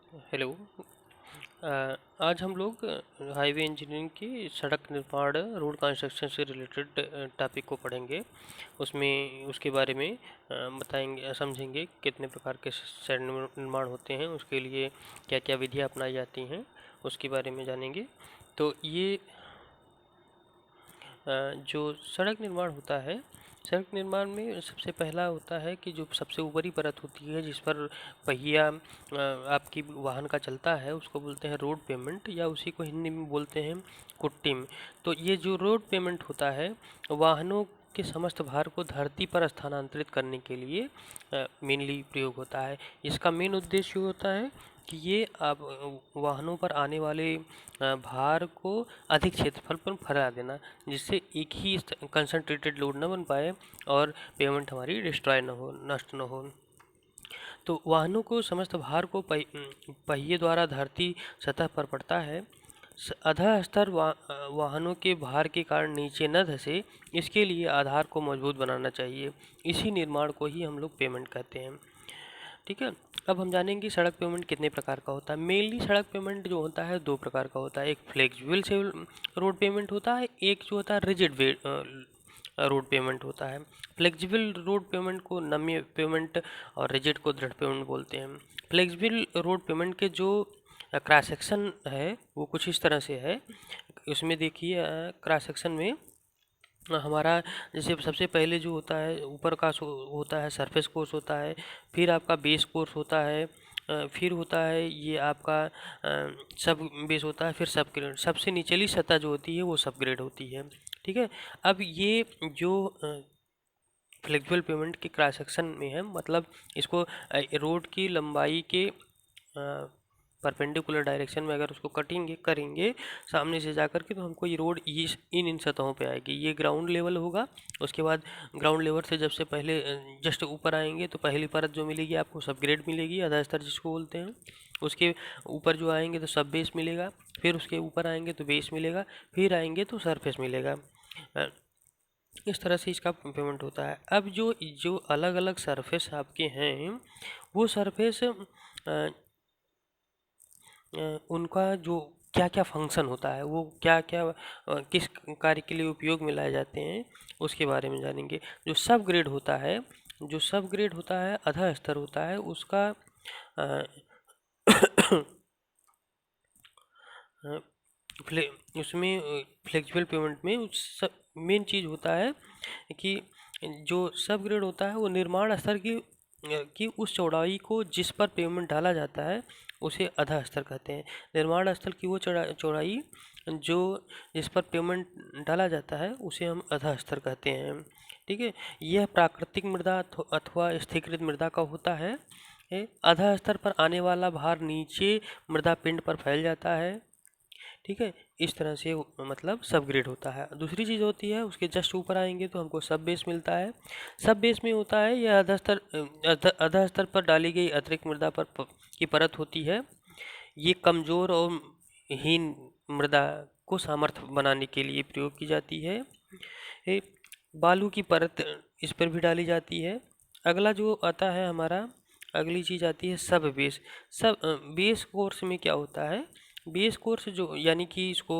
Hello. आज हम लोग हाईवे इंजीनियरिंग की सड़क निर्माण रोड कंस्ट्रक्शन से रिलेटेड टॉपिक को पढ़ेंगे। उसमें उसके बारे में बताएंगे, समझेंगे कितने प्रकार के सड़क निर्माण होते हैं, उसके लिए क्या क्या विधियाँ अपनाई जाती हैं, उसके बारे में जानेंगे। तो ये जो सड़क निर्माण होता है, सड़क निर्माण में सबसे पहला होता है कि जो सबसे ऊपरी परत होती है जिस पर पहिया आपकी वाहन का चलता है, उसको बोलते हैं रोड पेमेंट, या उसी को हिंदी में बोलते हैं कुट्टिम। तो ये जो रोड पेमेंट होता है, वाहनों के समस्त भार को धरती पर स्थानांतरित करने के लिए मेनली प्रयोग होता है। इसका मेन उद्देश्य होता है कि ये आप वाहनों पर आने वाले भार को अधिक क्षेत्रफल पर फैला देना, जिससे एक ही कंसंट्रेटेड लोड न बन पाए और पेमेंट हमारी डिस्ट्रॉय न हो, नष्ट न हो। तो वाहनों को समस्त भार को पहिए द्वारा धरती सतह पर पड़ता है। अधः स्तर वाहनों के भार के कारण नीचे न धंसे, इसके लिए आधार को मजबूत बनाना चाहिए। इसी निर्माण को ही हम लोग पेमेंट कहते हैं। ठीक है। अब हम जानेंगे सड़क पेमेंट कितने प्रकार का होता है। मेनली सड़क पेमेंट जो होता है दो प्रकार का होता है। एक फ्लेक्सिबल से रोड पेमेंट होता है, एक जो होता है रिजिड रोड पेमेंट होता है। फ्लेक्सिबल रोड पेमेंट को नम्य पेमेंट और रिजिड को दृढ़ पेमेंट बोलते हैं। फ्लेक्सिबल रोड पेमेंट के जो क्रॉस सेक्शन है वो कुछ इस तरह से है। उसमें देखिए क्रॉस सेक्शन में हमारा जैसे सबसे पहले जो होता है ऊपर का होता है सरफेस कोर्स होता है, फिर आपका बेस कोर्स होता है, फिर होता है ये आपका सब बेस होता है, फिर सब ग्रेड, सबसे निचली सतह जो होती है वो सब ग्रेड होती है। ठीक है। अब ये जो फ्लेक्सिबल पेमेंट के क्रॉस सेक्शन में है, मतलब इसको रोड की लंबाई के परपेंडिकुलर डायरेक्शन में अगर उसको कटिंग करेंगे सामने से जाकर के, तो हमको ये रोड इस इन सतहों पे आएगी। ये ग्राउंड लेवल होगा। उसके बाद ग्राउंड लेवल से जब से पहले जस्ट ऊपर आएंगे तो पहली परत जो मिलेगी आपको सब ग्रेड मिलेगी, आधा स्तर जिसको बोलते हैं। उसके ऊपर जो आएंगे तो सब बेस मिलेगा, फिर उसके ऊपर आएंगे तो बेस मिलेगा, फिर आएंगे तो सरफेस मिलेगा। इस तरह से इसका पेमेंट होता है। अब जो जो अलग अलग सरफेस आपके हैं, वो सरफेस उनका जो क्या क्या फंक्शन होता है, वो क्या क्या किस कार्य के लिए उपयोग में लाए जाते हैं, उसके बारे में जानेंगे। जो सब ग्रेड होता है, जो सब ग्रेड होता है अधः स्तर होता है, उसका अ, उसमें फ्लेक्सिबल पेमेंट में उस मेन चीज़ होता है कि जो सब ग्रेड होता है वो निर्माण स्तर की उस चौड़ाई को जिस पर पेमेंट डाला जाता है उसे अधः स्तर कहते हैं। निर्माण स्थल की वो चौड़ाई जो जिस पर पेमेंट डाला जाता है उसे हम अधः स्तर कहते हैं। ठीक है। यह प्राकृतिक मृदा अथवा स्थिरीकृत मृदा का होता है। अधः स्तर पर आने वाला भार नीचे मृदा पिंड पर फैल जाता है। ठीक है। इस तरह से मतलब सब ग्रेड होता है। दूसरी चीज़ होती है उसके जस्ट ऊपर आएंगे तो हमको सब बेस मिलता है। सब बेस में होता है यह अधः स्तर पर डाली गई अतिरिक्त मृदा की परत होती है। ये कमज़ोर और हीन मृदा को सामर्थ्य बनाने के लिए प्रयोग की जाती है। ये बालू की परत इस पर भी डाली जाती है। अगला जो आता है हमारा, अगली चीज़ आती है सब बेस। सब बेस कोर्स में क्या होता है, बेस कोर्स जो यानी कि इसको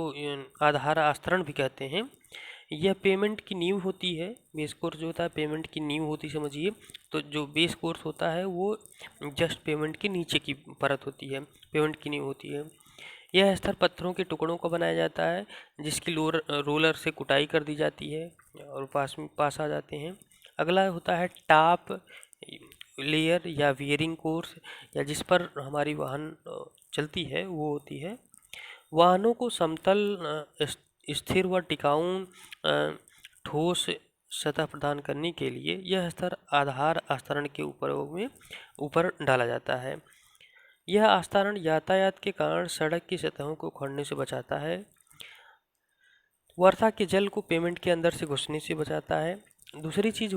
आधार आस्तरण भी कहते हैं, यह पेमेंट की नींव होती है। बेस कोर्स जो होता है पेमेंट की नींव होती समझिए। तो जो बेस कोर्स होता है वो जस्ट पेमेंट के नीचे की परत होती है, पेमेंट की नींव होती है। यह स्तर पत्थरों के टुकड़ों को बनाया जाता है जिसकी रोलर से कुटाई कर दी जाती है और पास आ जाते हैं। अगला होता है टॉप लेयर या वियरिंग कोर्स, या जिस पर हमारी वाहन चलती है वो होती है। वाहनों को समतल स्थिर व टिकाऊ ठोस सतह प्रदान करने के लिए यह स्तर आधार आस्तरण के ऊपर डाला जाता है। यह आस्तरण यातायात के कारण सड़क की सतहों को उखड़ने से बचाता है। वर्षा के जल को पेमेंट के अंदर से घुसने से बचाता है। दूसरी चीज़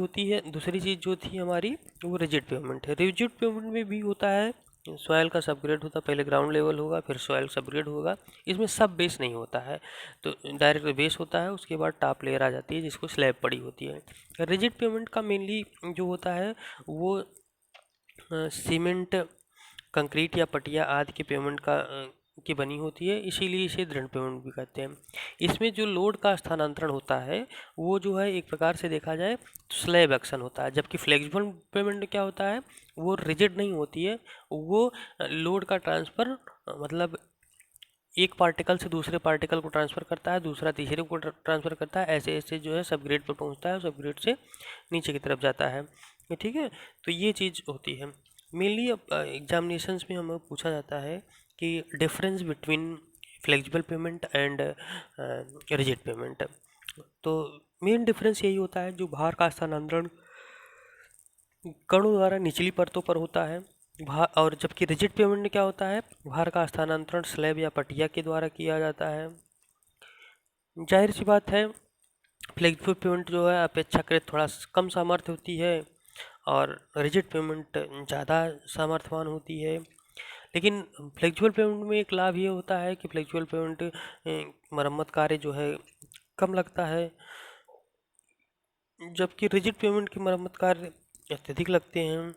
जो थी हमारी वो रिजिड पेमेंट है। रिजिड पेमेंट में भी होता है सॉयल का सबग्रेड होता है, पहले ग्राउंड लेवल होगा फिर सॉयल सबग्रेड होगा। इसमें सब बेस नहीं होता है, तो डायरेक्ट बेस होता है, उसके बाद टॉप लेयर आ जाती है जिसको स्लैब पड़ी होती है। रिजिड पेमेंट का मेनली जो होता है वो सीमेंट कंक्रीट या पटिया आदि के पेमेंट का की बनी होती है, इसीलिए इसे दृढ़ पेमेंट भी कहते हैं। इसमें जो लोड का स्थानांतरण होता है वो जो है एक प्रकार से देखा जाए तो स्लैब एक्शन होता है, जबकि फ्लेक्सिबल पेमेंट क्या होता है वो रिजिड नहीं होती है, वो लोड का ट्रांसफ़र मतलब एक पार्टिकल से दूसरे पार्टिकल को ट्रांसफ़र करता है, दूसरा तीसरे को ट्रांसफ़र करता है, ऐसे ऐसे जो है सब ग्रेड पर पहुंचता है, सब ग्रेड से नीचे की तरफ जाता है। ठीक है, तो ये चीज़ होती है मेनली। एग्जामिनेशंस में हमें पूछा जाता है कि difference between flexible pavement and rigid payment. तो मेन डिफरेंस यही होता है जो भार का स्थानांतरण कणों द्वारा निचली परतों पर होता है भार, और जबकि रिजिड पेमेंट में क्या होता है भार का स्थानांतरण स्लैब या पटिया के द्वारा किया जाता है। जाहिर सी बात है फ्लेक्सिबल पेमेंट जो है अपेक्षाकृत थोड़ा कम सामर्थ्य होती है और रिजिड पेमेंट ज़्यादा सामर्थ्यवान होती है। लेकिन फ्लेक्सिबल पेमेंट में एक लाभ ये होता है कि फ्लेक्सिबल पेमेंट मरम्मत कार्य जो है कम लगता है, जबकि रिजिड पेमेंट की मरम्मत कार्य अत्यधिक लगते हैं।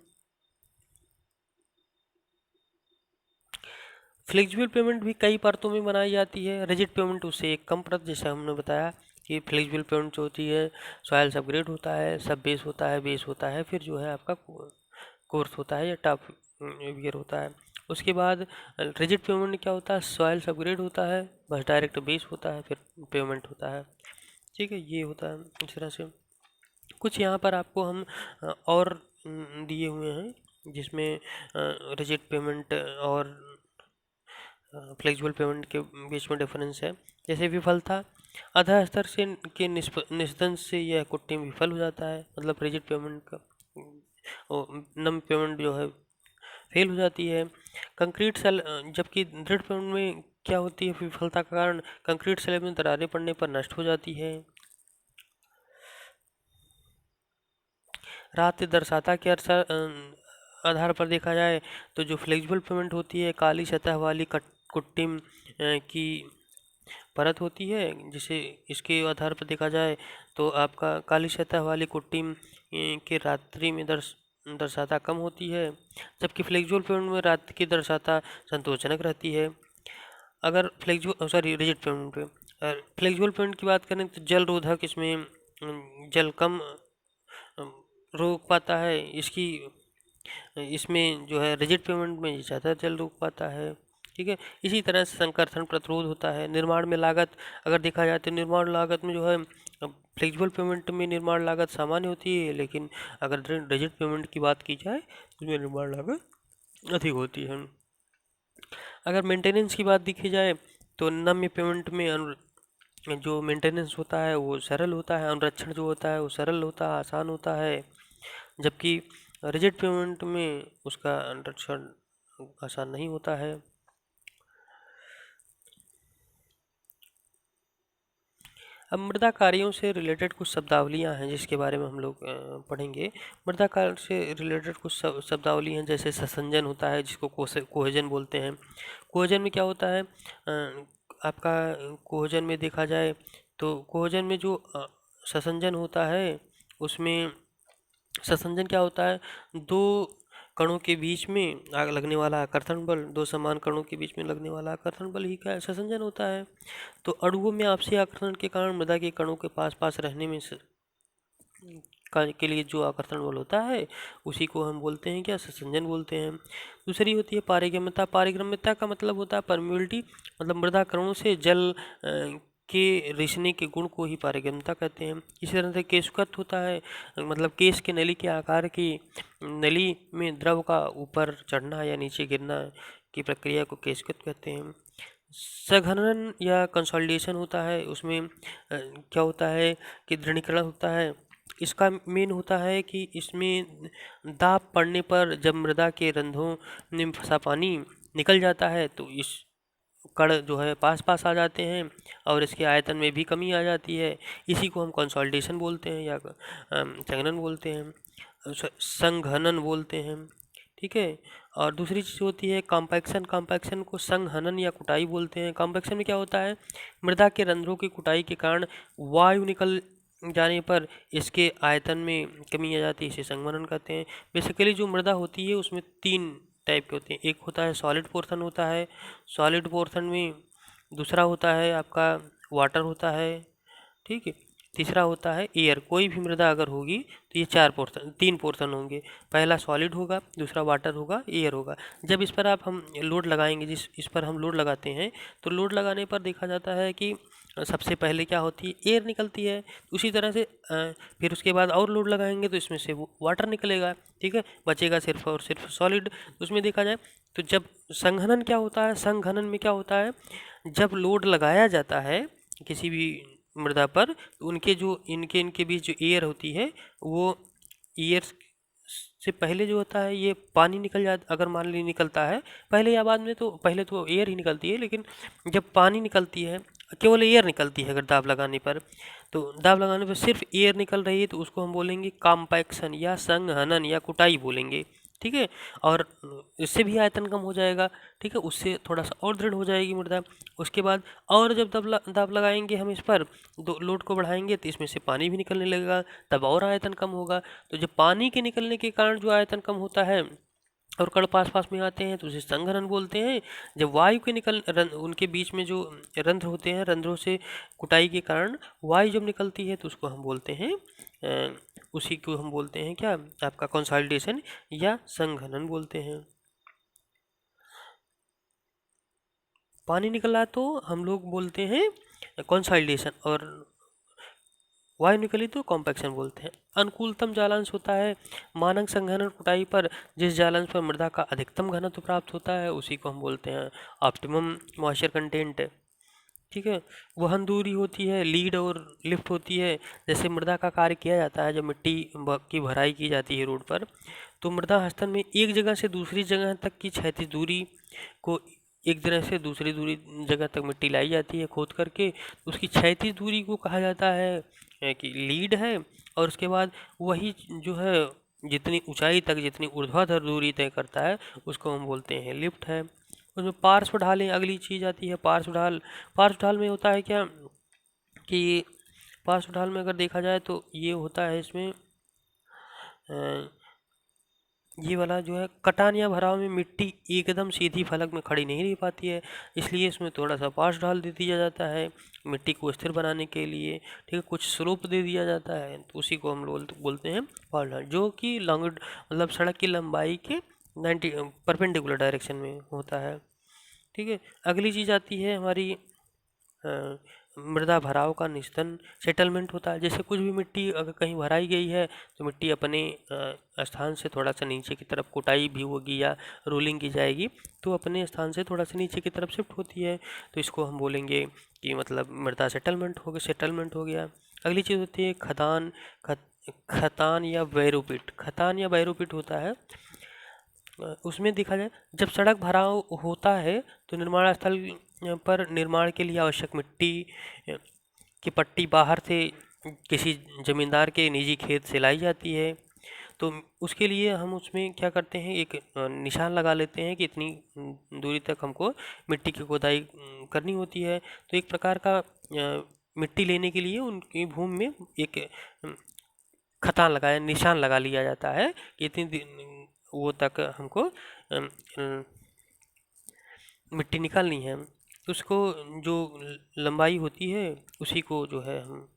फ्लेक्सिबल पेमेंट भी कई परतों में बनाई जाती है, रिजिड पेमेंट उससे एक कम परत, जैसे हमने बताया कि फ्लेक्सिबल पेमेंट जो होती है सॉइल सबग्रेड होता है, सब बेस होता है, बेस होता है, फिर जो है आपका कोर्स होता है या टफ वियर होता है। उसके बाद रिजिड पेमेंट में क्या होता है सॉइल सबग्रेड होता है, बस डायरेक्ट बेस होता है, फिर पेमेंट होता है। ठीक है, ये होता है इस तरह से। कुछ यहाँ पर आपको हम और दिए हुए हैं जिसमें रिजिड पेमेंट और फ्लेक्सिबल पेमेंट के बीच में डिफरेंस है। जैसे विफलता आधा स्तर से के निस्दंश से यह कुट्टी में विफल हो जाता है, मतलब रिजिड पेमेंट का नम पेमेंट जो है फेल हो जाती है। कंक्रीट सेल जबकि दृढ़ पेमेंट में क्या होती है विफलता का कारण कंक्रीट स्लैब में दरारें पड़ने पर नष्ट हो जाती है। रात दर्शाता के आधार पर देखा जाए तो जो फ्लेक्सिबल पेमेंट होती है काली सतह वाली कुट्टी की परत होती है, जिसे इसके आधार पर देखा जाए तो आपका काली सतह वाली कुट्टी के रात्रि में दर्शाता कम होती है, जबकि फ्लेक्सिबल पेमेंट में रात की दर्शाता संतोषजनक रहती है। अगर रिजिड पेमेंट पे फ्लेक्सिबल पेमेंट की बात करें तो जल रोधक इसमें जल कम रोक पाता है, इसमें जो है रिजिड पेमेंट में ज़्यादा जल रोक पाता है। ठीक है, इसी तरह से संकर्षण प्रतिरोध होता है। निर्माण में लागत अगर देखा जाए तो निर्माण लागत में जो है फ्लेक्सिबल पेमेंट में निर्माण लागत सामान्य होती है, लेकिन अगर रिजिड पेमेंट की बात की जाए तो उसमें निर्माण लागत अधिक होती है। अगर मेंटेनेंस की बात देखी जाए तो नम्य पेमेंट में जो मेंटेनेंस होता है वो सरल होता है, अनुरक्षण जो होता है वो सरल होता है, आसान होता है, जबकि रिजिड पेमेंट में उसका अनुरक्षण आसान नहीं होता है। अब मृदा कार्यों से रिलेटेड कुछ शब्दावलियाँ हैं जिसके बारे में हम लोग पढ़ेंगे। मृदा कार्य से रिलेटेड कुछ शब्दावली हैं, जैसे ससंजन होता है जिसको कोहेजन बोलते हैं। कोहेजन में क्या होता है आपका कोहेजन में देखा जाए तो कोहेजन में जो ससंजन होता है उसमें ससंजन क्या होता है दो कणों के बीच में आग लगने वाला आकर्षण बल, दो समान कणों के बीच में लगने वाला आकर्षण बल ही क्या ससंजन होता है। तो अणुओं में आपसी आकर्षण के कारण मृदा के कणों के पास पास रहने में के लिए जो आकर्षण बल होता है उसी को हम बोलते हैं क्या ससंजन बोलते हैं। दूसरी होती है पारगम्यता। पारगम्यता का मतलब होता है परमिबिलिटी, मतलब मृदा कणों से जल के रिसने के गुण को ही पारगम्यता कहते हैं। इसी तरह से केशकत्व होता है, मतलब केश के नली के आकार की नली में द्रव का ऊपर चढ़ना या नीचे गिरना की प्रक्रिया को केशकत्व कहते हैं। संघनन या कंसोलिडेशन होता है, उसमें क्या होता है कि दृढ़ीकरण होता है। इसका मेन होता है कि इसमें दाब पड़ने पर जब मृदा के रंध्रों में फंसा पानी निकल जाता है तो इस कण जो है पास पास आ जाते हैं और इसके आयतन में भी कमी आ जाती है। इसी को हम कंसोलिडेशन बोलते हैं या संघनन बोलते हैं, संघनन बोलते हैं। ठीक है, और दूसरी चीज़ होती है कॉम्पैक्शन। कॉम्पैक्शन को संघनन या कुटाई बोलते हैं। कॉम्पैक्शन में क्या होता है मृदा के रंध्रों की कुटाई के कारण वायु निकल जाने पर इसके आयतन में कमी आ जाती है, इसे संघनन कहते हैं। बेसिकली जो मृदा होती है उसमें तीन टाइप के होते हैं। एक होता है सॉलिड पोर्शन होता है, सॉलिड पोर्शन में दूसरा होता है आपका वाटर होता है, ठीक है। तीसरा होता है एयर। कोई भी मृदा अगर होगी तो ये 3 पोर्शन होंगे। पहला सॉलिड होगा, दूसरा वाटर होगा, एयर होगा। जब इस पर हम लोड लगाएंगे, इस पर हम लोड लगाते हैं, तो लोड लगाने पर देखा जाता है कि सबसे पहले क्या होती है, एयर निकलती है। उसी तरह से फिर उसके बाद और लोड लगाएंगे तो इसमें से वो वाटर निकलेगा, ठीक है। बचेगा सिर्फ और सिर्फ सॉलिड। उसमें देखा जाए तो जब संघनन क्या होता है, संघनन में क्या होता है, जब लोड लगाया जाता है किसी भी मृदा पर, तो उनके जो इनके बीच जो एयर होती है, वो एयर से पहले जो होता है ये पानी निकल जाता, अगर मान ली निकलता है पहले या बाद में, तो पहले तो एयर ही निकलती है, लेकिन जब पानी निकलती है, केवल एयर निकलती है अगर दाब लगाने पर, तो दाब लगाने पर सिर्फ एयर निकल रही है, तो उसको हम बोलेंगे कॉम्पैक्शन या संघनन या कुटाई बोलेंगे, ठीक है। और इससे भी आयतन कम हो जाएगा, ठीक है, उससे थोड़ा सा और दृढ़ हो जाएगी मृदा। उसके बाद और जब दाब लगाएंगे हम इस पर, लोड को बढ़ाएंगे, तो इसमें से पानी भी निकलने लगेगा, तब और आयतन कम होगा। तो जब पानी के निकलने के कारण जो आयतन कम होता है और कण पास पास में आते हैं, तो उसे संघनन बोलते हैं। जब वायु के उनके बीच में जो रंध्र होते हैं, रंध्रों से कुटाई के कारण वायु जब निकलती है, तो उसको हम बोलते हैं उसी को हम बोलते हैं क्या, आपका कंसोलिडेशन या संघनन बोलते हैं। पानी निकला तो हम लोग बोलते हैं कंसोलिडेशन, और वायु निकली तो कॉम्पैक्शन बोलते हैं। अनुकूलतम जालांश होता है मानक संघनन कुटाई पर जिस जालांश पर मृदा का अधिकतम घनत्व प्राप्त होता है, उसी को हम बोलते हैं ऑप्टिमम मॉइस्चर कंटेंट, ठीक है। वहन दूरी होती है, लीड और लिफ्ट होती है। जैसे मृदा का कार्य किया जाता है, जब मिट्टी की भराई की जाती है रोड पर, तो मृदा हस्तांतरण में एक जगह से दूसरी जगह तक की क्षैतिज दूरी को, एक जगह से दूसरी दूरी जगह तक मिट्टी लाई जाती है खोद करके, उसकी क्षैतिज दूरी को कहा जाता है कि लीड है। और उसके बाद वही जो है जितनी ऊंचाई तक, जितनी ऊर्ध्वाधर दूरी तय करता है, उसको हम बोलते हैं लिफ्ट है। उसमें पार्श्व ढालें अगली चीज़ आती है। पार्श्व ढाल, पार्श्व ढाल में होता है क्या कि पार्श्व ढाल में अगर देखा जाए तो ये होता है इसमें ये वाला जो है, कटान या भराव में मिट्टी एकदम सीधी फलक में खड़ी नहीं रह पाती है, इसलिए इसमें थोड़ा सा पार्श्व ढाल दे दिया जाता है मिट्टी को स्थिर बनाने के लिए, ठीक है। कुछ स्लोप दे दिया जाता है, तो उसी को हम लोग बोलते हैं पार्श्व ढाल, जो कि लॉन्ग मतलब सड़क की लंबाई के 90 परपेंडिकुलर डायरेक्शन में होता है, ठीक है। अगली चीज़ आती है हमारी मृदा भराव का निस्तन सेटलमेंट होता है। जैसे कुछ भी मिट्टी अगर कहीं भराई गई है, तो मिट्टी अपने स्थान से थोड़ा सा नीचे की तरफ, कुटाई भी होगी या रोलिंग की जाएगी, तो अपने स्थान से थोड़ा सा नीचे की तरफ शिफ्ट होती है, तो इसको हम बोलेंगे कि मतलब मृदा सेटलमेंट हो गया। अगली चीज़ होती है खदान, खतान या बैरोपिट। खतान या बैरोपिट होता है, उसमें देखा जाए जब सड़क भराव होता है, तो निर्माण स्थल पर निर्माण के लिए आवश्यक मिट्टी की पट्टी बाहर से किसी जमींदार के निजी खेत से लाई जाती है। तो उसके लिए हम उसमें क्या करते हैं, एक निशान लगा लेते हैं कि इतनी दूरी तक हमको मिट्टी की खुदाई करनी होती है। तो एक प्रकार का मिट्टी लेने के लिए उनकी भूमि में एक खतान लगाया, निशान लगा लिया जाता है कि इतनी वो तक हमको मिट्टी निकालनी है। उसको जो लंबाई होती है, उसी को जो है हम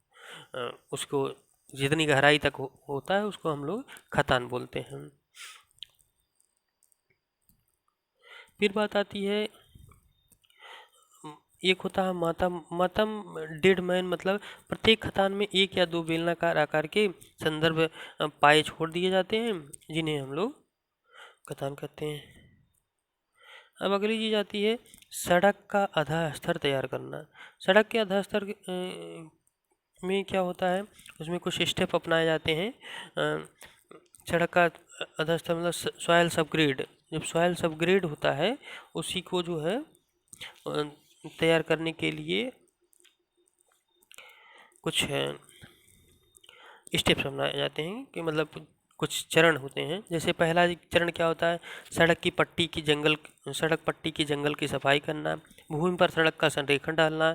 उसको जितनी गहराई तक होता है, उसको हम लोग खतान बोलते हैं। फिर बात आती है, एक होता है मातम डेड मैन, मतलब प्रत्येक खतान में एक या दो बेलनाकार आकार के संदर्भ पाए छोड़ दिए जाते हैं, जिन्हें हम लोग खतान कहते हैं। अब अगली चीज़ आती है सड़क का आधा स्तर तैयार करना। सड़क के आधा स्तर में क्या होता है, उसमें कुछ स्टेप अपनाए जाते हैं। सड़क का आधा स्तर मतलब सॉयल सबग्रेड, जब सॉयल सबग्रेड होता है, उसी को जो है तैयार करने के लिए कुछ स्टेप्स अपनाए जाते हैं, कि मतलब कुछ चरण होते हैं। जैसे पहला चरण क्या होता है, सड़क पट्टी की जंगल की सफाई करना, भूमि पर सड़क का संरेखण डालना,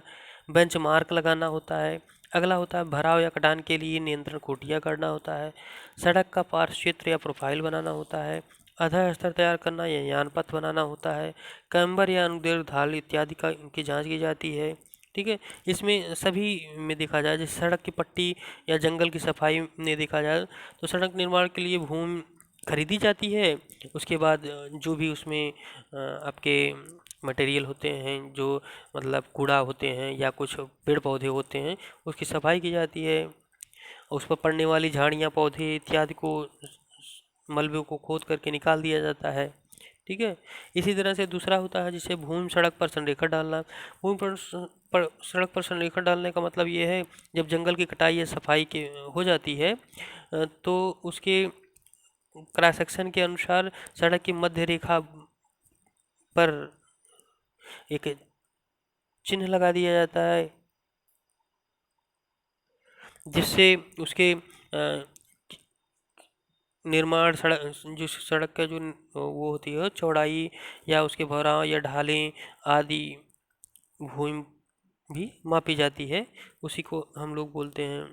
बेंच मार्क लगाना होता है। अगला होता है भराव या कटान के लिए नियंत्रण खूंटियाँ करना होता है, सड़क का पार्श्व क्षेत्र या प्रोफाइल बनाना होता है, आधार स्तर तैयार करना या यानपथ बनाना होता है। कैम्बर या अनुदैर्घ्य ढाल इत्यादि की जांच की जाती है। ठीक है, इसमें सभी में देखा जाए, जैसे सड़क की पट्टी या जंगल की सफाई में देखा जाए तो सड़क निर्माण के लिए भूमि खरीदी जाती है। उसके बाद जो भी उसमें आपके मटेरियल होते हैं, जो मतलब कूड़ा होते हैं या कुछ पेड़ पौधे होते हैं, उसकी सफाई की जाती है। उस पर पड़ने वाली झाड़ियाँ पौधे इत्यादि को, मलबे को खोद करके निकाल दिया जाता है। ठीक है, इसी तरह से दूसरा होता है जिसे भूमि सड़क पर संरेखण डालना। भूमि पर सड़क पर संरेखण डालने का मतलब ये है, जब जंगल की कटाई या सफाई के हो जाती है तो उसके क्रॉस सेक्शन के अनुसार सड़क की मध्य रेखा पर एक चिन्ह लगा दिया जाता है, जिससे उसके निर्माण सड़क, जो सड़क का जो वो होती है चौड़ाई या उसके भराव या ढालें आदि भूमि भी मापी जाती है। उसी को हम लोग बोलते हैं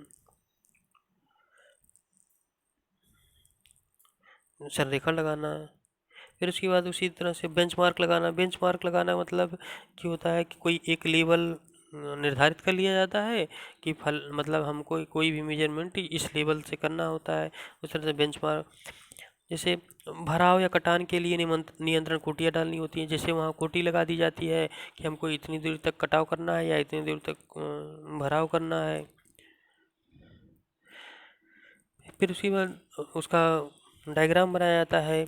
संरेखण लगाना। फिर उसके बाद उसी तरह से बेंचमार्क लगाना। बेंचमार्क लगाना मतलब कि होता है कि कोई एक लेवल निर्धारित कर लिया जाता है कि फल मतलब हमको कोई भी मेजरमेंट इस लेवल से करना होता है। उस तरह से बेंचमार्क, जैसे भराव या कटान के लिए नियंत्रण कोटियाँ डालनी होती हैं। जैसे वहाँ कोटी लगा दी जाती है कि हमको इतनी दूर तक कटाव करना है या इतनी दूर तक भराव करना है। फिर उसके बाद उसका डायग्राम बनाया जाता है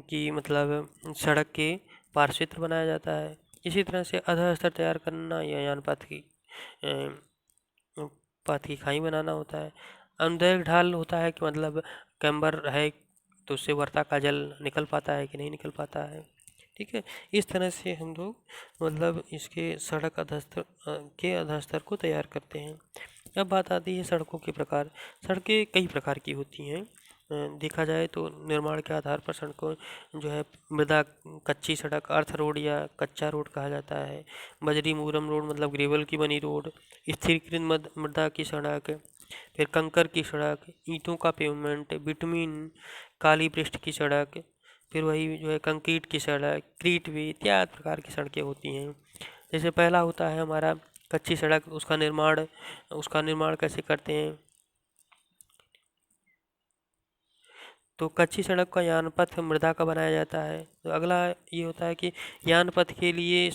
कि मतलब सड़क के पार्श्व बनाया जाता है। इसी तरह से आधा स्तर तैयार करना या यानपाथ की पाथ की खाई बनाना होता है। अनुदैर्घ्य ढाल होता है कि मतलब कैम्बर है तो उससे वर्षा का जल निकल पाता है कि नहीं निकल पाता है। ठीक है, इस तरह से हम लोग मतलब इसके सड़क अधस्तर के अधस्तर को तैयार करते हैं। अब बात आती है सड़कों के प्रकार। सड़कें कई प्रकार की होती हैं। देखा जाए तो निर्माण के आधार पर सड़कों जो है मृदा कच्ची सड़क, अर्थ रोड या कच्चा रोड कहा जाता है। बजरी मूरम रोड मतलब ग्रेवल की बनी रोड, स्थिरीकृत मृदा की सड़क, फिर कंकर की सड़क, ईंटों का पेवमेंट, बिटुमिन, काली पृष्ठ की सड़क, फिर वही जो है कंक्रीट की सड़क, क्रीट वे इत्यादि प्रकार की सड़कें होती हैं। जैसे पहला होता है हमारा कच्ची सड़क, उसका निर्माण कैसे करते हैं। तो कच्ची सड़क का यानपथ मृदा का बनाया जाता है। तो अगला ये होता है कि यानपथ के लिए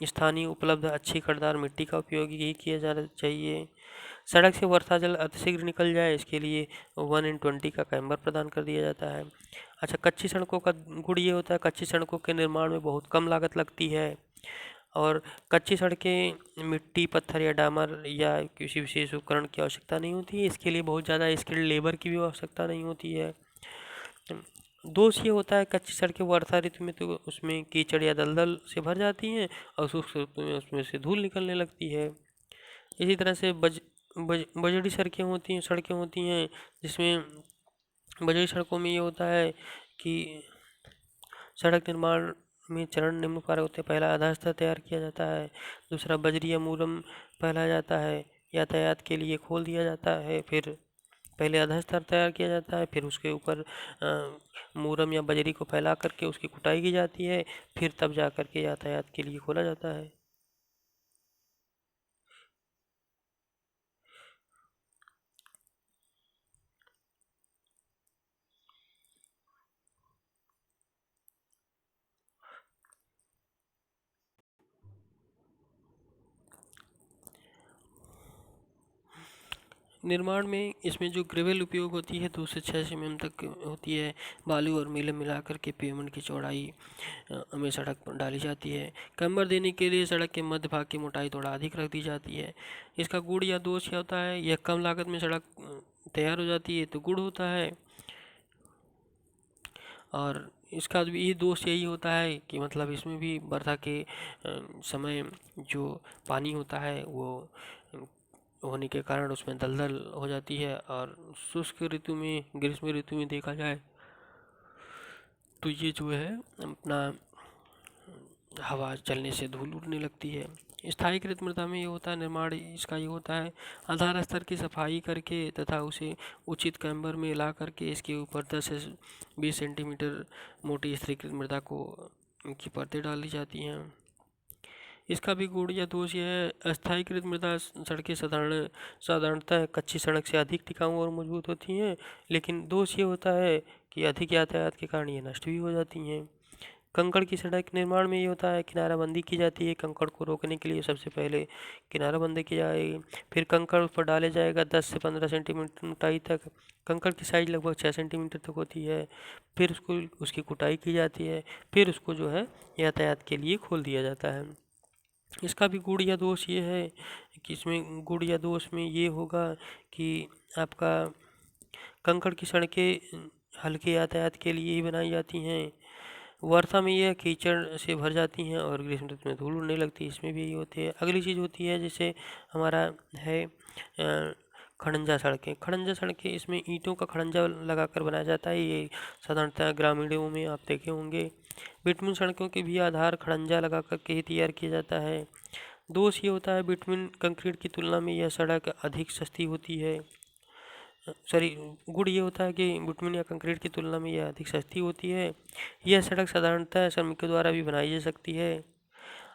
स्थानीय उपलब्ध अच्छी कड़दार मिट्टी का उपयोग ही किया जाना चाहिए। सड़क से वर्षा जल अतिशीघ्र निकल जाए इसके लिए 1:20 का कैम्बर प्रदान कर दिया जाता है। अच्छा, कच्ची सड़कों का गुण ये होता है, कच्ची सड़कों के निर्माण में बहुत कम लागत लगती है और कच्ची सड़कें मिट्टी पत्थर या डामर या किसी विशेष उपकरण की आवश्यकता नहीं होती है। इसके लिए बहुत ज़्यादा स्किल्ड लेबर की भी आवश्यकता नहीं होती है। दोष ये होता है कच्ची सड़कें वर्षा ऋतु में तो उसमें कीचड़ या दलदल से भर जाती हैं और शुष्क ऋतु में उसमें से धूल निकलने लगती है। इसी तरह से बजड़ी सड़कें होती हैं जिसमें बजड़ी सड़कों में ये होता है कि सड़क निर्माण में चरण निम्न प्रकार होते हैं। पहला आधा स्तर तैयार किया जाता है, दूसरा बजरी या मूरम फैलाया जाता है, यातायात के लिए खोल दिया जाता है। फिर पहले आधा स्तर तैयार किया जाता है, फिर उसके ऊपर मूरम या बजरी को फैला करके उसकी कुटाई की जाती है, फिर तब जा करके यातायात के लिए खोला जाता है। निर्माण में इसमें जो ग्रेवल उपयोग होती है 2 से 6 mm तक होती है। बालू और मिले मिला करके पेमेंट की चौड़ाई में सड़क पर डाली जाती है। कैम्बर देने के लिए सड़क के मध्य भाग की मोटाई थोड़ा अधिक रख दी जाती है। इसका गुण या दोष क्या होता है, यह कम लागत में सड़क तैयार हो जाती है तो गुण होता है, और इसका भी दोष यही होता है कि मतलब इसमें भी वर्षा के समय जो पानी होता है वो होने के कारण उसमें दलदल हो जाती है, और शुष्क ऋतु में, ग्रीष्म ऋतु में देखा जाए तो ये जो है अपना हवा चलने से धूल उड़ने लगती है। स्थायीकृत मृदा में ये होता है, निर्माण इसका ये होता है आधार स्तर की सफाई करके तथा उसे उचित कैम्बर में ला करके इसके ऊपर 10 से 20 सेंटीमीटर मोटी स्थिरीकृत मृदा को की परतें डाली जाती हैं। इसका भी गुण या दोष यह है, अस्थायीकृत मृदा सड़कें साधारणतः कच्ची सड़क से अधिक टिकाऊ और मजबूत होती हैं, लेकिन दोष ये होता है कि अधिक यातायात के कारण ये नष्ट भी हो जाती हैं। कंकड़ की सड़क निर्माण में ये होता है, किनाराबंदी की जाती है। कंकड़ को रोकने के लिए सबसे पहले किनाराबंदी की जाएगी, फिर कंकड़ उस पर डाले जाएगा 10 से 15 सेंटीमीटर मोटाई तक। कंकड़ की साइज लगभग 6 सेंटीमीटर तक होती है। फिर उसकी कुटाई की जाती है, फिर उसको जो है यातायात के लिए खोल दिया जाता है। इसका भी गुण या दोष ये है कि इसमें गुण या दोष में ये होगा कि आपका कंकड़ की सड़कें हल्के यातायात के लिए ही बनाई जाती हैं। वर्षा में यह कीचड़ से भर जाती हैं और ग्रीष्म ऋतु में धूल उड़ने लगती है, इसमें भी यही होती है। अगली चीज़ होती है जैसे हमारा है खड़ंजा सड़कें, इसमें ईंटों का खड़ंजा लगाकर बनाया जाता है। ये साधारणतः ग्रामीणों में आप देखे होंगे। बिटुमिन सड़कों के भी आधार खड़ंजा लगा करके ही तैयार किया जाता है। दोष ये होता है बिटुमिन कंक्रीट की तुलना में यह सड़क अधिक सस्ती होती है। सॉरी, गुण ये होता है कि बिटुमिन या कंक्रीट की तुलना में यह अधिक सस्ती होती है। यह सड़क साधारणतः श्रमिकों द्वारा भी बनाई जा सकती है।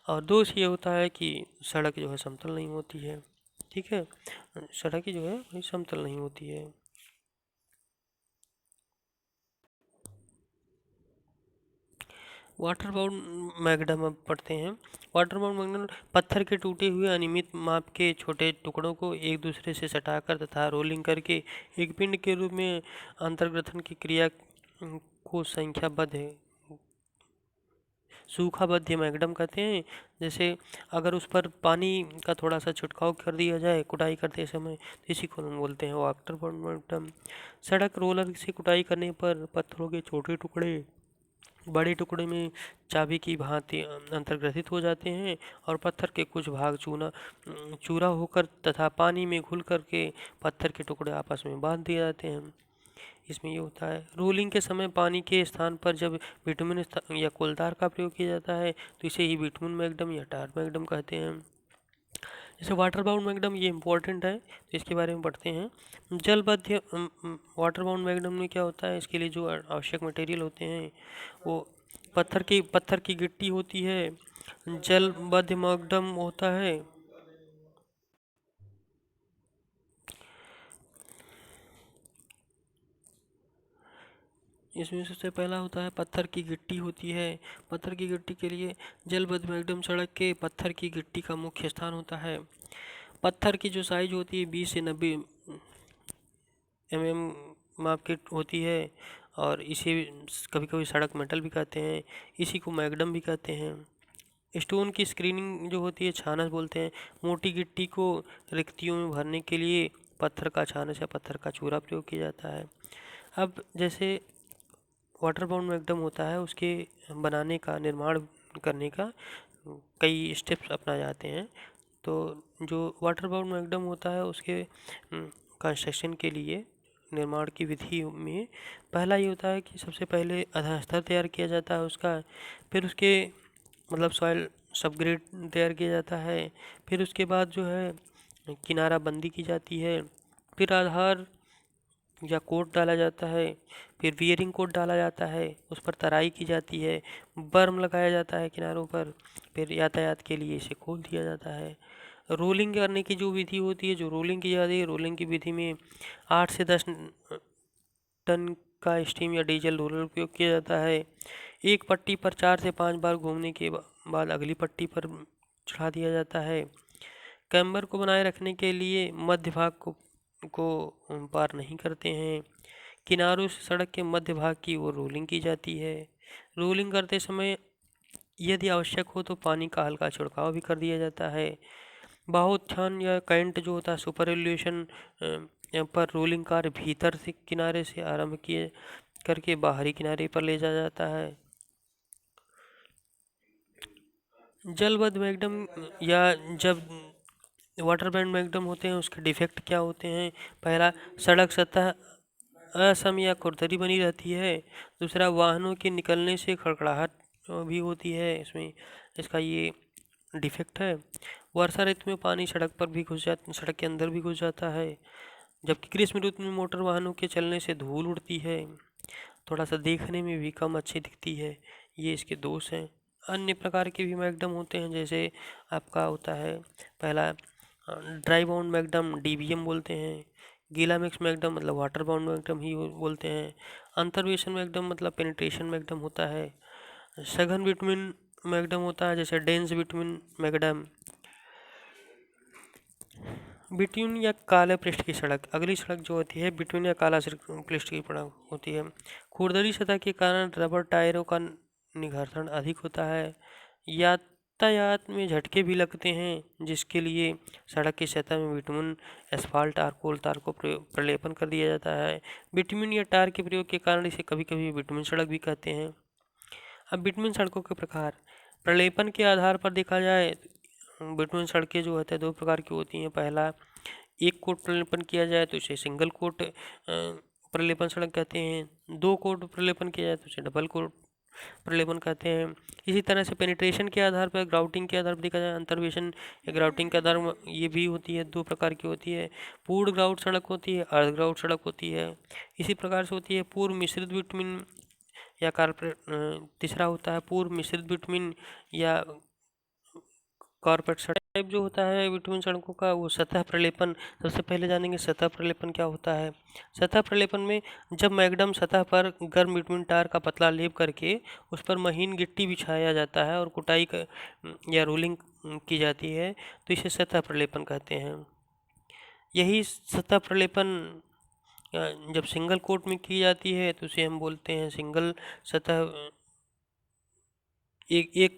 और दोष ये होता है कि सड़क जो है समतल नहीं होती है। ठीक है, सड़क जो है वही समतल नहीं होती है। वाटर बाउंड मैगडम अब पढ़ते हैं। वाटर बाउंड मैगडम पत्थर के टूटे हुए अनियमित माप के छोटे टुकड़ों को एक दूसरे से सटाकर तथा रोलिंग करके एक पिंड के रूप में अंतर्ग्रथन की क्रिया को सूखाबद्ध मैगडम कहते हैं। जैसे अगर उस पर पानी का थोड़ा सा छिड़काव कर दिया जाए कुटाई करते समय, तो इसी को हम बोलते हैं वाटर बाउंड मैगडम। सड़क रोलर से कुटाई करने पर पत्थरों के छोटे टुकड़े बड़े टुकड़े में चाबी की भांति अंतर्ग्रथित हो जाते हैं और पत्थर के कुछ भाग चूरा होकर तथा पानी में घुल करके पत्थर के टुकड़े आपस में बांध दिए जाते हैं। इसमें ये होता है रोलिंग के समय पानी के स्थान पर जब बिटुमिन या कोलतार का प्रयोग किया जाता है तो इसे ही बिटुमिन मैगडम या टार मैगडम कहते हैं। जैसे वाटर बाउंड मैगडम ये इम्पोर्टेंट है, तो इसके बारे में पढ़ते हैं। जलबद्ध वाटर बाउंड मैगडम में क्या होता है, इसके लिए जो आवश्यक मटेरियल होते हैं वो पत्थर की गिट्टी होती है, जलबद्ध मैगडम होता है, इसमें सबसे पहला होता है पत्थर की गिट्टी होती है। पत्थर की गिट्टी के लिए जलबद्ध मैगडम सड़क के पत्थर की गिट्टी का मुख्य स्थान होता है। पत्थर की जो साइज होती है 20 से 90 mm माप की होती है और इसे कभी कभी सड़क मेटल भी कहते हैं, इसी को मैगडम भी कहते हैं। स्टोन की स्क्रीनिंग जो होती है छानस बोलते हैं। मोटी गिट्टी को रिक्तियों में भरने के लिए पत्थर का छानस या पत्थर का चूरा प्रयोग किया जाता है। अब जैसे वाटर बाउंड मैगडम होता है, उसके बनाने का निर्माण करने का कई स्टेप्स अपनाए जाते हैं। तो जो वाटर बाउंड मैगडम होता है उसके कंस्ट्रक्शन के लिए निर्माण की विधि में पहला ये होता है कि सबसे पहले आधार स्तर तैयार किया जाता है उसका, फिर उसके मतलब सॉइल सबग्रेड तैयार किया जाता है, फिर उसके बाद जो है किनारा बंदी की जाती है, फिर आधार या कोट डाला जाता है, फिर वियरिंग कोट डाला जाता है, उस पर तराई की जाती है, बर्म लगाया जाता है किनारों पर, फिर यातायात के लिए इसे खोल दिया जाता है। रोलिंग करने की जो विधि होती है, जो रोलिंग की जाती है, रोलिंग की विधि में 8 से 10 टन का स्टीम या डीजल रोलर उपयोग किया जाता है। एक पट्टी पर 4 से 5 बार घूमने के बाद अगली पट्टी पर चढ़ा दिया जाता है। कैम्बर को बनाए रखने के लिए मध्य भाग को पार नहीं करते हैं। किनारों से सड़क के मध्य भाग की ओर रोलिंग की जाती है। रोलिंग करते समय यदि आवश्यक हो तो पानी का हल्का छिड़काव भी कर दिया जाता है। बाहुत्थान या कैंट जो होता है सुपर एलिवेशन पर रोलिंग कार्य भीतर से किनारे से आरंभ किए करके बाहरी किनारे पर ले जाया जाता है। जलबद्ध मैगडम या जब वाटर बैंड मैगडम होते हैं उसके डिफेक्ट क्या होते हैं। पहला, सड़क सतह असम या खुरदरी बनी रहती है। दूसरा, वाहनों के निकलने से खड़खड़ाहट भी होती है इसमें, इसका ये डिफेक्ट है। वर्षा ऋतु में पानी सड़क के अंदर भी घुस जाता है, जबकि ग्रीष्म ऋतु में मोटर वाहनों के चलने से धूल उड़ती है, थोड़ा सा देखने में भी कम अच्छी दिखती है। ये इसके दोष हैं। अन्य प्रकार के भी मैकडम होते हैं, जैसे आपका होता है पहला ड्राई बाउंड मैकडम, डीबीएम बोलते हैं। गीला मिक्स मैकडम मतलब वाटर बाउंड मैकडम ही बोलते हैं। अंतर्वेशन मैकडम मतलब पेनिट्रेशन मैकडम होता है। सघन बिटवीन मैकडम होता है, जैसे डेंस बिटवीन मैकडम। बिटवीन या काले पृष्ठ की सड़क, अगली सड़क जो होती है बिटवीन या काला पृष्ठ की सड़क होती है। खुरदरी सतह के कारण रबर टायरों का निघर्षण अधिक होता है। यातायात में झटके भी लगते हैं, जिसके लिए सड़क की सतह में बिटुमिन, एस्फाल्ट और कोल तार को प्रलेपन कर दिया जाता है। बिटुमिन या टार के प्रयोग के कारण इसे कभी कभी बिटुमिन सड़क भी कहते हैं। अब बिटुमिन सड़कों के प्रकार, प्रलेपन के आधार पर देखा जाए, बिटुमिन सड़कें जो होते हैं दो प्रकार की होती हैं। पहला, एक कोट प्रलेपन किया जाए तो इसे सिंगल कोट प्रलेपन सड़क कहते हैं। दो कोट प्रलेपन किया जाए तो इसे डबल कोट प्रलेपन कहते हैं। इसी तरह से पेनिट्रेशन के आधार पर, ग्राउटिंग के आधार पर देखा जाए, अंतर्वेशन या ग्राउटिंग के आधार पर ये भी होती है, दो प्रकार की होती है। पूर्ण ग्राउट सड़क होती है, अर्ध ग्राउट सड़क होती है। इसी प्रकार से होती है पूर्व मिश्रित बिटुमिन या तीसरा होता है पूर्व मिश्रित बिटुमिन या कॉर्पोरेट सड़क टाइप जो होता है बिटुमिन सड़कों का, वो सतह प्रलेपन। सबसे पहले जानेंगे सतह प्रलेपन क्या होता है। सतह प्रलेपन में जब मैकडम सतह पर गर्म बिटुमिन टार का पतला लेप करके उस पर महीन गिट्टी बिछाया जाता है और कुटाई या रोलिंग की जाती है, तो इसे सतह प्रलेपन कहते हैं। यही सतह प्रलेपन जब सिंगल कोट में की जाती है तो उसे हम बोलते हैं सिंगल सतह, एक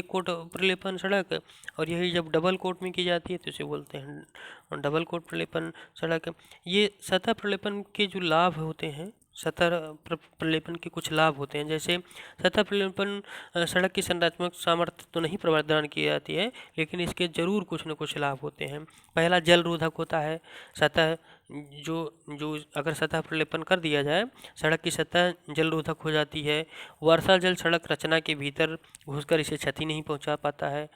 कोट प्रलेपन सड़क। और यही जब डबल कोट में की जाती है तो इसे बोलते हैं डबल कोट प्रलेपन सड़क। ये सतह प्रलेपन के जो लाभ होते हैं, सतह प्रलेपन के कुछ लाभ होते हैं, जैसे सतह प्रलेपन सड़क की संरचनात्मक सामर्थ्य तो नहीं प्रदान की जाती है, लेकिन इसके जरूर कुछ न कुछ लाभ होते हैं। पहला, जल रोधक होता है। सतह जो जो अगर सतह प्रलेपन कर दिया जाए, सड़क की सतह जल रोधक हो जाती है। वर्षा जल सड़क रचना के भीतर घुसकर इसे क्षति नहीं पहुंचा पाता है।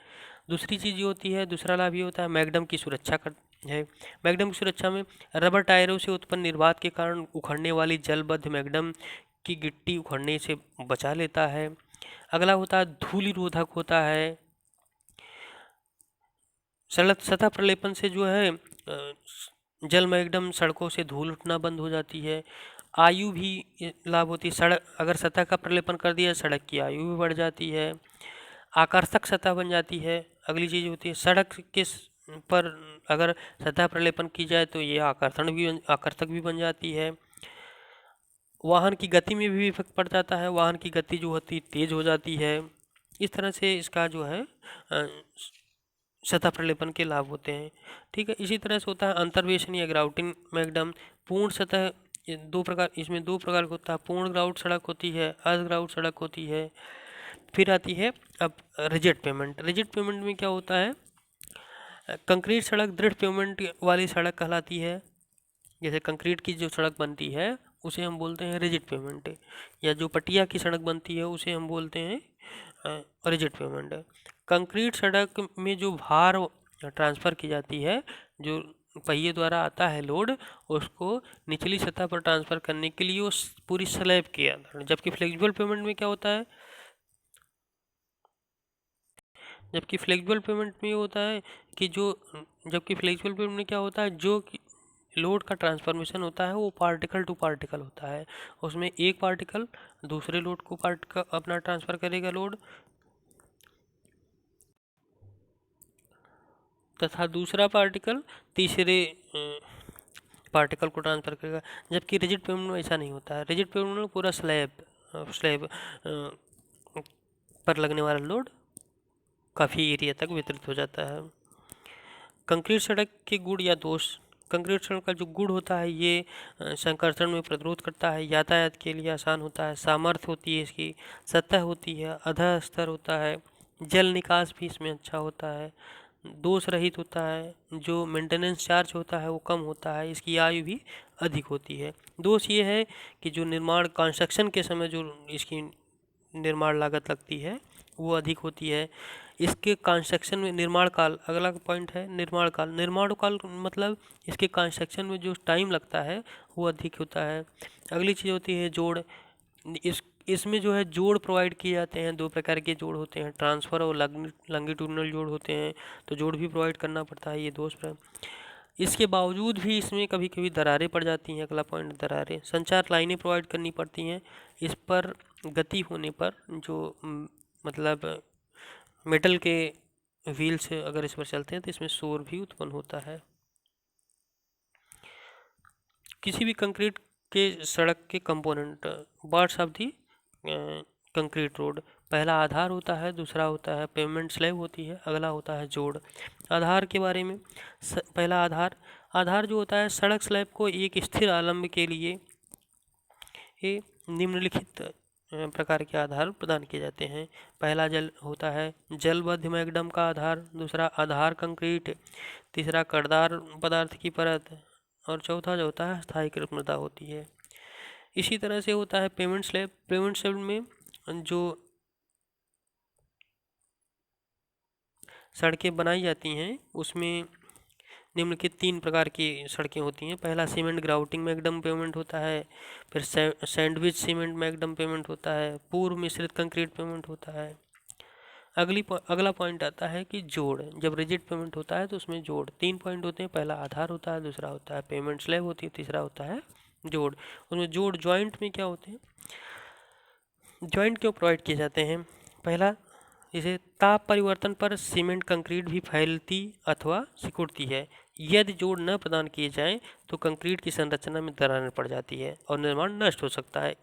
दूसरी चीज़ ये होती है, दूसरा लाभ ये होता है मैकडम की सुरक्षा है। मैकडम की सुरक्षा में रबर टायरों से उत्पन्न निर्वात के कारण उखड़ने वाली जलबद्ध मैकडम की गिट्टी उखड़ने से बचा लेता है। अगला होता है धूलि रोधक होता है। सतह प्रलेपन से जो है जल मैकडम सड़कों से धूल उठना बंद हो जाती है। आयु भी लाभ होती है। सड़क अगर सतह का प्रलेपन कर दिया, सड़क की आयु भी बढ़ जाती है। आकर्षक सतह बन जाती है। अगली चीज़ होती है, सड़क के पर अगर सतह प्रलेपन की जाए तो ये आकर्षक भी बन जाती है। वाहन की गति में भी इफेक्ट पड़ जाता है, वाहन की गति जो होती है तेज हो जाती है। इस तरह से इसका जो है सतह प्रलेपन के लाभ होते हैं। ठीक है, इसी तरह से होता है अंतर्वेशन या ग्राउटिंग मैकडम। पूर्ण सतह, इसमें दो प्रकार का होता है। पूर्ण ग्राउट सड़क होती है, अर्ध ग्राउट सड़क होती है। फिर आती है अब रिजिड पेमेंट। रिजिड पेमेंट में क्या होता है, कंक्रीट सड़क दृढ़ पेमेंट वाली सड़क कहलाती है। जैसे कंक्रीट की जो सड़क बनती है उसे हम बोलते हैं रिजिड पेमेंट, या जो पटिया की सड़क बनती है उसे हम बोलते हैं रिजिड पेमेंट। कंक्रीट सड़क में जो भार ट्रांसफ़र की जाती है, जो पहिए द्वारा आता है लोड, उसको निचली सतह पर ट्रांसफ़र करने के लिए उस पूरी स्लैब के अंदर। जबकि फ्लेक्सिबल पेमेंट में क्या होता है, जबकि फ्लेक्सिबल पेमेंट में ये होता है कि जबकि फ्लेक्सिबल पेमेंट में क्या होता है, जो लोड का ट्रांसफॉर्मेशन होता है वो पार्टिकल टू पार्टिकल होता है। उसमें एक पार्टिकल दूसरे लोड को अपना ट्रांसफ़र करेगा लोड, तथा दूसरा पार्टिकल तीसरे पार्टिकल को ट्रांसफ़र करेगा। जबकि रिजिड पेमेंट में ऐसा नहीं होता है। रिजिड पेमेंट में पूरा स्लैब पर लगने वाला लोड काफ़ी एरिया तक वितरित हो जाता है। कंक्रीट सड़क के गुण या दोष। कंक्रीट सड़क का जो गुण होता है, ये संकर्षण में प्रतिरोध करता है, यातायात के लिए आसान होता है, सामर्थ्य होती है इसकी, सतह होती है, अधः स्तर होता है, जल निकास भी इसमें अच्छा होता है, दोष रहित होता है, जो मेंटेनेंस चार्ज होता है वो कम होता है, इसकी आयु भी अधिक होती है। दोष ये है कि जो निर्माण कंस्ट्रक्शन के समय जो इसकी निर्माण लागत लगती है वो अधिक होती है। इसके कंस्ट्रक्शन में निर्माण काल, अगला पॉइंट है निर्माण काल। निर्माण काल मतलब इसके कंस्ट्रक्शन में जो टाइम लगता है वो अधिक होता है। अगली चीज़ होती है जोड़। इसमें जो है जोड़ प्रोवाइड किए जाते हैं। दो प्रकार के जोड़ होते हैं, ट्रांसफ़र और लॉन्गिट्यूडिनल जोड़ होते हैं, तो जोड़ भी प्रोवाइड करना पड़ता है। ये दोस्त है। इसके बावजूद भी इसमें कभी कभी दरारें पड़ जाती हैं। अगला पॉइंट दरारें। संचार लाइनें प्रोवाइड करनी पड़ती हैं। इस पर गति होने पर जो मतलब मेटल के व्हील से अगर इस पर चलते हैं तो इसमें शोर भी उत्पन्न होता है। किसी भी कंक्रीट के सड़क के component, parts of the concrete road. पहला आधार होता है, दूसरा होता है पेमेंट स्लैब होती है, अगला होता है जोड़। आधार के बारे में, पहला आधार जो होता है सड़क स्लैब को एक स्थिर आलम्ब के लिए ये निम्नलिखित प्रकार के आधार प्रदान किए जाते हैं। पहला जल होता है जलबद्ध मैग्डम का आधार, दूसरा आधार कंक्रीट, तीसरा कड़दार पदार्थ की परत, और चौथा जो होता है स्थायीकृत मृदा होती है। इसी तरह से होता है पेमेंट स्लैब। पेमेंट स्लैब में जो सड़कें बनाई जाती हैं उसमें निम्नलिखित 3 प्रकार की सड़कें होती हैं। पहला सीमेंट ग्राउटिंग मैग्डम पेमेंट होता है, फिर सैंडविच सीमेंट मैग्डम पेमेंट होता है, पूर्व मिश्रित कंक्रीट पेमेंट होता है। अगला पॉइंट आता है कि जोड़। जब रिजिड पेमेंट होता है तो उसमें जोड़ 3 पॉइंट होते हैं। पहला आधार होता है, दूसरा होता है पेमेंट स्लैब होती है, तीसरा होता है जोड़। उसमें जोड़ जॉइंट में क्या होते हैं, जॉइंट क्यों प्रोवाइड किए जाते हैं। पहला, जैसे ताप परिवर्तन पर सीमेंट कंक्रीट भी फैलती अथवा सिकुड़ती है। यदि जोड़ न प्रदान किए जाएं तो कंक्रीट की संरचना में दरारें पड़ जाती है और निर्माण नष्ट हो सकता है।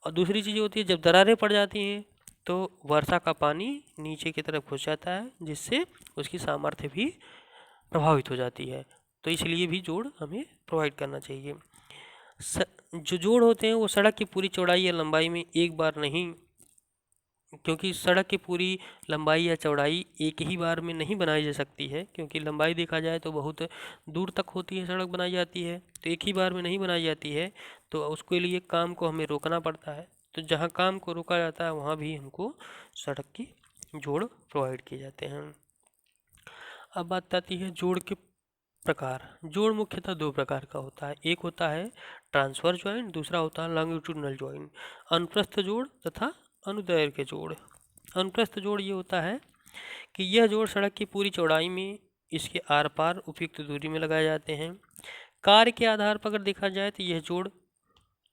और दूसरी चीज़ होती है जब दरारें पड़ जाती हैं तो वर्षा का पानी नीचे की तरफ घुस जाता है जिससे उसकी सामर्थ्य भी प्रभावित हो जाती है। तो इसलिए भी जोड़ हमें प्रोवाइड करना चाहिए। जो जोड़ होते हैं वो सड़क की पूरी चौड़ाई या लंबाई में एक बार नहीं, क्योंकि सड़क की पूरी लंबाई या चौड़ाई एक ही बार में नहीं बनाई जा सकती है, क्योंकि लंबाई देखा जाए तो बहुत दूर तक होती है सड़क बनाई जाती है, तो एक ही बार में नहीं बनाई जाती है। तो उसके लिए काम को हमें रोकना पड़ता है। तो जहाँ काम को रोका जाता है वहाँ भी हमको सड़क की जोड़ प्रोवाइड किए जाते हैं। अब बात आती है जोड़ के प्रकार। जोड़ मुख्यतः 2 प्रकार का होता है। एक होता है ट्रांसफर ज्वाइंट, दूसरा होता है लॉन्गिट्यूडिनल ज्वाइंट। अनुप्रस्थ जोड़ तथा अनुदैर्घ्य जोड़। अनुप्रस्थ जोड़ ये होता है कि यह जोड़ सड़क की पूरी चौड़ाई में इसके आर पार उपयुक्त दूरी में लगाए जाते हैं। कार्य के आधार पर अगर देखा जाए तो यह जोड़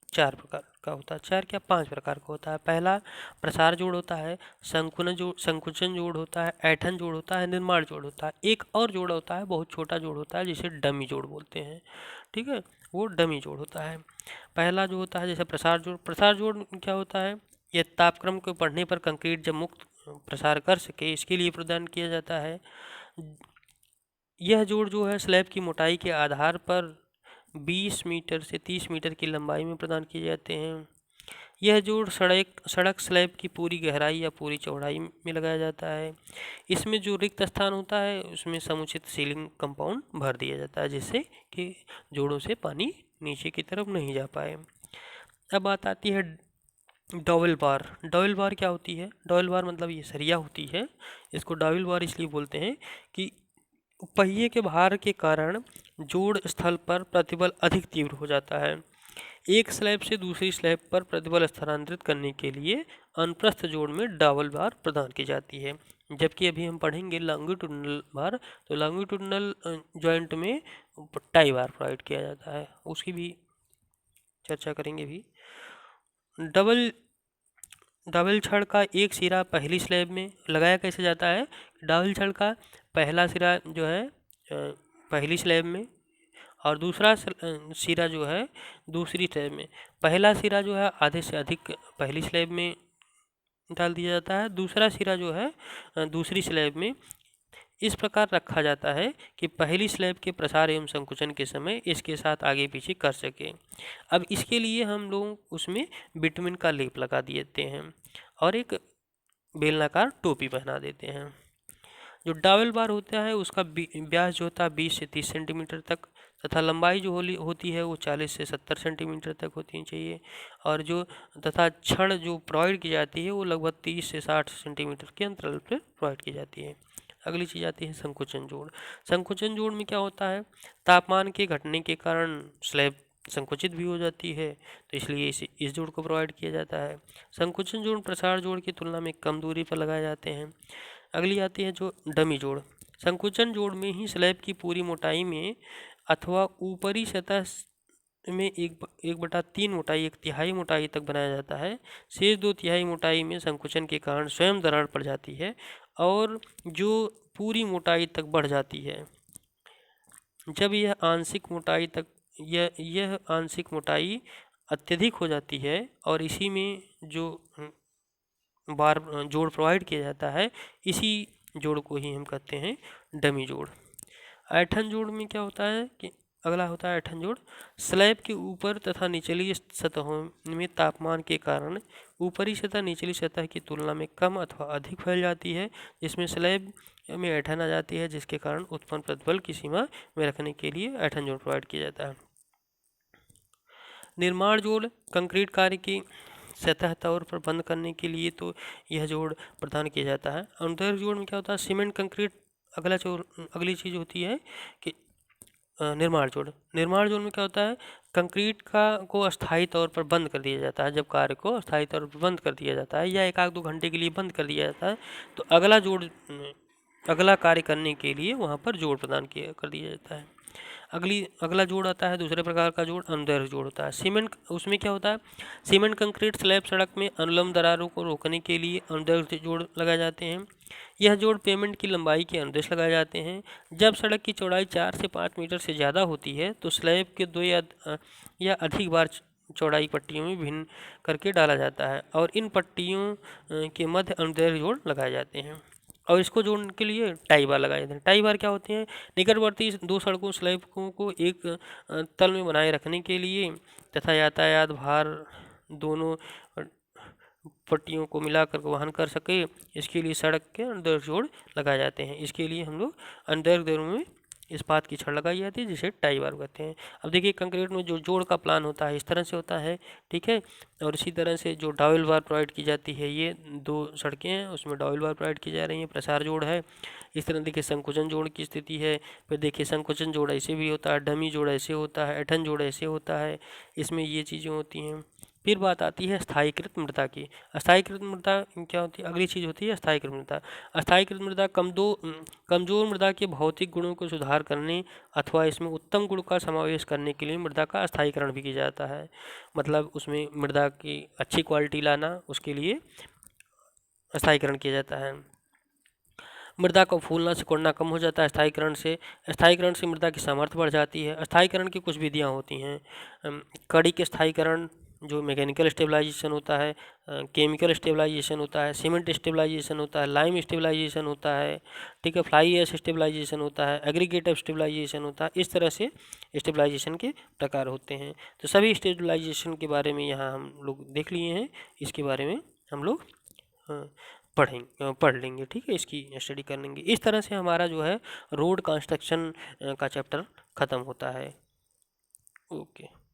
4 प्रकार का होता है, 4 क्या 5 प्रकार का होता है। पहला प्रसार जोड़ होता है, संकुचन जोड़ होता है, ऐंठन जोड़ होता है, निर्माण जोड़ होता है। एक और जोड़ होता है, बहुत छोटा जोड़ होता है जिसे डमी जोड़ बोलते हैं, ठीक है, वो डमी जोड़ होता है। पहला जो होता है जैसे प्रसार जोड़ क्या होता है, यह तापक्रम को बढ़ने पर कंक्रीट जब मुक्त प्रसार कर सके इसके लिए प्रदान किया जाता है। यह जोड़ जो है स्लैब की मोटाई के आधार पर 20 मीटर से 30 मीटर की लंबाई में प्रदान किए जाते हैं। यह जोड़ सड़क स्लैब की पूरी गहराई या पूरी चौड़ाई में लगाया जाता है। इसमें जो रिक्त स्थान होता है उसमें समुचित सीलिंग कंपाउंड भर दिया जाता है जिससे कि जोड़ों से पानी नीचे की तरफ नहीं जा पाए। अब बात आती है डॉवल बार। डॉवल बार क्या होती है, डॉवल बार मतलब ये सरिया होती है। इसको डॉवल बार इसलिए बोलते हैं कि पहिए के भार के कारण जोड़ स्थल पर प्रतिबल अधिक तीव्र हो जाता है। एक स्लैब से दूसरी स्लैब पर प्रतिबल स्थानांतरित करने के लिए अनुप्रस्थ जोड़ में डबल बार प्रदान की जाती है। जबकि अभी हम पढ़ेंगे लॉन्गिट्यूडिनल बार, तो लॉन्गिट्यूडिनल जॉइंट में टाई बार प्रोवाइड किया जाता है, उसकी भी चर्चा करेंगे भी। डबल छड़ का एक सिरा पहली स्लैब में लगाया कैसे जाता है। डबल छड़ का पहला सिरा जो है पहली स्लैब में और दूसरा सिरा जो है दूसरी स्लैब में। पहला सिरा जो है आधे से अधिक पहली स्लैब में डाल दिया जाता है, दूसरा सिरा जो है दूसरी स्लैब में। इस प्रकार रखा जाता है कि पहली स्लैब के प्रसार एवं संकुचन के समय इसके साथ आगे पीछे कर सके। अब इसके लिए हम लोग उसमें बिटुमिन का लेप लगा देते हैं और एक बेलनाकार टोपी पहना देते हैं। जो डबल बार होता है उसका व्यास जो होता है 20 से 30 सेंटीमीटर तक तथा लंबाई जो होती है वो 40 से 70 सेंटीमीटर तक होती चाहिए, और जो तथा छड़ जो प्रोवाइड की जाती है वो लगभग 30 से 60 सेंटीमीटर के अंतराल पर प्रोवाइड की जाती है। अगली चीज़ आती है संकुचन जोड़। संकुचन जोड़ में क्या होता है, तापमान के घटने के कारण स्लैब संकुचित भी हो जाती है, तो इसलिए इस जोड़ को प्रोवाइड किया जाता है। संकुचन जोड़ प्रसार जोड़ की तुलना में कम दूरी पर लगाए जाते हैं। अगली आती है जो डमी जोड़। संकुचन जोड़ में ही स्लैब की पूरी मोटाई में अथवा ऊपरी सतह में 1/3 मोटाई 1/3 मोटाई तक बनाया जाता है। शेष 2/3 मोटाई में संकुचन के कारण स्वयं दरार पड़ जाती है और जो पूरी मोटाई तक बढ़ जाती है। जब यह आंशिक मोटाई अत्यधिक हो जाती है और इसी में जो बार जोड़ प्रोवाइड किया जाता है, इसी जोड़ को ही हम कहते हैं डमी जोड़। ऐंठन जोड़ में क्या होता है कि अगला होता है ऐंठन जोड़। स्लैब के ऊपर तथा निचली सतहों में तापमान के कारण ऊपरी सतह निचली सतह की तुलना में कम अथवा अधिक फैल जाती है, जिसमें स्लैब में ऐंठन आ जाती है, जिसके कारण उत्पन्न प्रतिबल की सीमा में रखने के लिए ऐंठन जोड़ प्रोवाइड किया जाता है। निर्माण जोड़ कंक्रीट कार्य की सतह तौर पर बंद करने के लिए तो यह जोड़ प्रदान किया जाता है। अंतर जोड़ में क्या होता है, सीमेंट कंक्रीट। अगली चीज़ होती है कि निर्माण जोड़। निर्माण जोड़ में क्या होता है, कंक्रीट को अस्थायी तौर पर बंद कर दिया जाता है। जब कार्य को अस्थायी तौर पर बंद कर दिया जाता है या 1-2 घंटे के लिए बंद कर दिया जाता है, तो अगला कार्य करने के लिए वहाँ पर जोड़ प्रदान कर दिया जाता है। अगला जोड़ आता है दूसरे प्रकार का जोड़, अनुदैर्घ्य जोड़ होता है। सीमेंट उसमें क्या होता है, सीमेंट कंक्रीट स्लैब सड़क में अनुलंब दरारों को रोकने के लिए अनुदैर्घ्य जोड़ लगाए जाते हैं। यह जोड़ पेमेंट की लंबाई के अनुदेश लगाए जाते हैं। जब सड़क की चौड़ाई 4 से 5 मीटर से ज़्यादा होती है तो स्लैब के 2 या अधिक बार चौड़ाई पट्टियों में भिन्न करके डाला जाता है और इन पट्टियों के मध्य अनुदैर्घ्य जोड़ लगाए जाते हैं। और इसको जोड़ने के लिए टाई बार लगाए जाते हैं। टाई बार क्या होते हैं, निकटवर्ती 2 सड़कों स्लैबों को एक तल में बनाए रखने के लिए तथा यातायात भार दोनों पट्टियों को मिलाकर वहन कर सके, इसके लिए सड़क के अंदर जोड़ लगाए जाते हैं। इसके लिए हम लोग अंदर जोड़ में इस्पात की छड़ लगाई जाती है, जिसे टाई बार कहते हैं। अब देखिए कंक्रीट में जो जोड़ का प्लान होता है इस तरह से होता है, ठीक है। और इसी तरह से जो डॉयल बार प्रोवाइड की जाती है, ये 2 सड़कें हैं उसमें डॉयल बार प्रोवाइड की जा रही है, प्रसार जोड़ है। इस तरह देखिए संकुचन जोड़ की स्थिति है। फिर देखिए संकुचन जोड़ ऐसे भी होता है, डमी जोड़ ऐसे होता है, ऐंठन जोड़ ऐसे होता है, इसमें ये चीज़ें होती हैं। फिर बात आती है स्थायीकृत मृदा की। स्थायीकृत मृदा क्या होती है, अगली चीज़ होती है स्थायीकृत मृदा। स्थायीकृत मृदा कमजोर मृदा के भौतिक गुणों को सुधार करने अथवा इसमें उत्तम गुण का समावेश करने के लिए मृदा का स्थायीकरण भी किया जाता है। मतलब उसमें मृदा की अच्छी क्वालिटी लाना, उसके लिए स्थायीकरण किया जाता है। मृदा का फूलना सिकुड़ना कम हो जाता है स्थायीकरण से। स्थायीकरण से मृदा की सामर्थ्य बढ़ जाती है। स्थायीकरण की कुछ विधियाँ होती हैं, कड़ी के स्थायीकरण जो मैकेनिकल स्टेबलाइजेशन होता है, केमिकल स्टेबलाइजेशन होता है, सीमेंट स्टेबलाइजेशन होता है, लाइम स्टेबलाइजेशन होता है, ठीक है, फ्लाई ऐश स्टेबलाइजेशन होता है, एग्रीगेटिव स्टेबलाइजेशन होता है। इस तरह से स्टेबलाइजेशन के प्रकार होते हैं। तो सभी स्टेबलाइजेशन के बारे में यहाँ हम लोग देख लिए हैं, इसके बारे में हम लोग पढ़ लेंगे, ठीक है, इसकी स्टडी कर लेंगे। इस तरह से हमारा जो है रोड कंस्ट्रक्शन का चैप्टर ख़त्म होता है। ओके।